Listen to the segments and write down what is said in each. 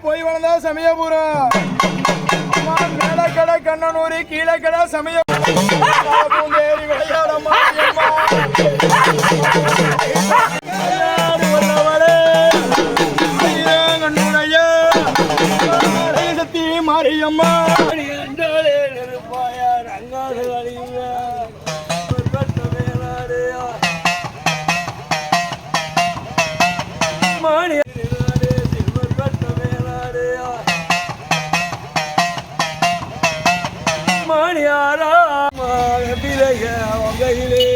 போய் வளர்ந்தா சமயபுரம் மேலக்கடை கண்ணனூரி கீழக்கடை சமயபுரம் விளையாடம்மா சக்தி மாரியம்மா மணியாரா பிழைய வகையிலே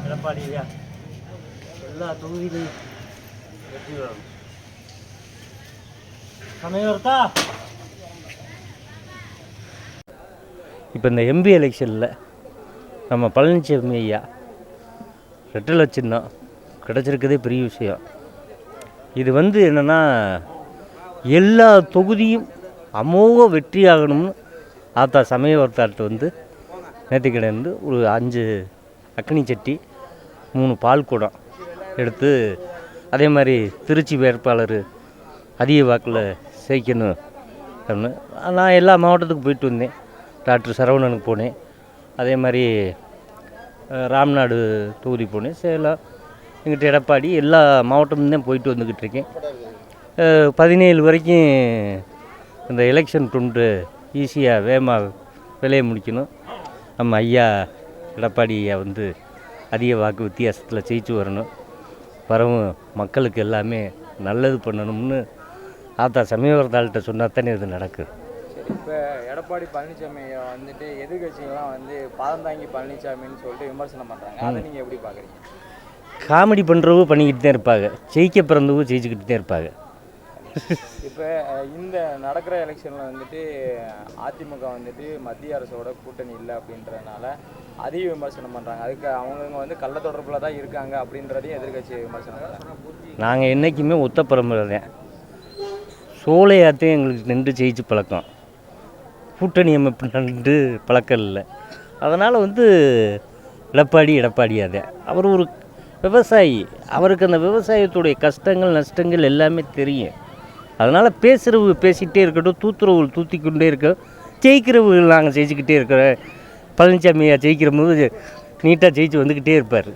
எடப்பாடியா எல்லா தொகுதியிலையும் வெற்றி பெறணும். சமயவர்த்தா இப்போ இந்த எம்பி எலெக்ஷனில் நம்ம பழனிசாமி ஐயா ரெட்டலை சின்னம் கிடச்சிருக்கதே பெரிய விஷயம். இது என்னென்னா எல்லா தொகுதியும் அமோக வெற்றி ஆகணும்னு ஆத்தா சமயவர்த்தாட்ட நேற்றுக்கிடந்து ஒரு 5 அக்னி சட்டி 3 பால் குடம் எடுத்து அதே மாதிரி திருச்சி வேட்பாளர் அதிக வாக்கில் சேர்க்கணும் அப்படின்னு நான் எல்லா மாவட்டத்துக்கு போயிட்டு வந்தேன். டாக்டர் சரவணனுக்கு போனேன், அதே மாதிரி ராம்நாடு தொகுதி போனேன், சேலம், எங்கிட்ட எடப்பாடி, எல்லா மாவட்டமும் தான் போயிட்டு வந்துக்கிட்டு இருக்கேன். 17 வரைக்கும் இந்த எலெக்ஷன் தொண்டு ஈஸியாக வேகமாக விலையை முடிக்கணும். நம்ம ஐயா எடப்பாடி ஐயா அதிக வாக்கு வித்தியாசத்தில் ஜெயிச்சு வரணும், வரவும் மக்களுக்கு எல்லாமே நல்லது பண்ணணும்னு ஆத்தா சமயவர்த்தாள்கிட்ட சொன்னால் தானே இது நடக்குது. இப்போ எடப்பாடி பழனிசாமி எதிர்கட்சிகள்லாம் பாதம் தாங்கி பழனிசாமின்னு சொல்லிட்டு விமர்சனம் பண்ணுறாங்க. அதை நீங்கள் எப்படி பார்க்குறீங்க? காமெடி பண்ணுறவங்க பண்ணிக்கிட்டு தான் இருப்பாங்க, ஜெயிக்க பிறந்தவங்க ஜெயிச்சுக்கிட்டு தான் இருப்பாங்க. இப்போ இந்த நடக்கிற எலெக்ஷனில் அதிமுக மத்திய அரசோட கூட்டணி இல்லை அப்படின்றதுனால அதிக விமர்சனம் பண்ணுறாங்க. அதுக்கு அவங்க கள்ள தொடர்பில் தான் இருக்காங்க அப்படின்றதையும் எதிர்கட்சி விமர்சனம் பண்ணுறாங்க. நாங்கள் என்றைக்குமே ஒத்த பரம்பரை தான், சோலையாத்தையும் எங்களுக்கு நின்று ஜெயிச்சு பழக்கம், கூட்டணி அமைப்பு நின்று பழக்கம் இல்லை. அதனால் எடப்பாடியாதே அவர் ஒரு விவசாயி, அவருக்கு அந்த விவசாயத்துடைய கஷ்டங்கள் நஷ்டங்கள் எல்லாமே தெரியும். அதனால் பேசுகிறவங்க பேசிக்கிட்டே இருக்கட்டும், தூத்துறவர்கள் தூத்திக்கொண்டே இருக்க, ஜெயிக்கிறவர்கள் நாங்கள் ஜெயிச்சுக்கிட்டே இருக்கிறோம். பழனிசாமியா ஜெயிக்கிற போது நீட்டாக ஜெயிச்சு வந்துக்கிட்டே இருப்பார்.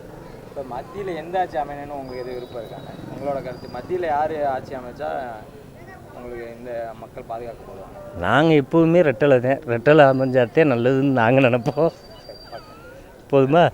இப்போ மத்தியில் எந்த ஆட்சி அமையணும்னு உங்களுக்கு எது விருப்பம் இருக்காங்க? உங்களோட கருத்து, மத்தியில் யார் ஆட்சி அமைச்சா உங்களுக்கு இந்த மக்கள் பாதுகாக்க போடுவாங்க? நாங்கள் எப்போவுமே ரெட்டலை அமைஞ்சாத்தே நல்லதுன்னு நாங்கள் நினைப்போம். போதுமா?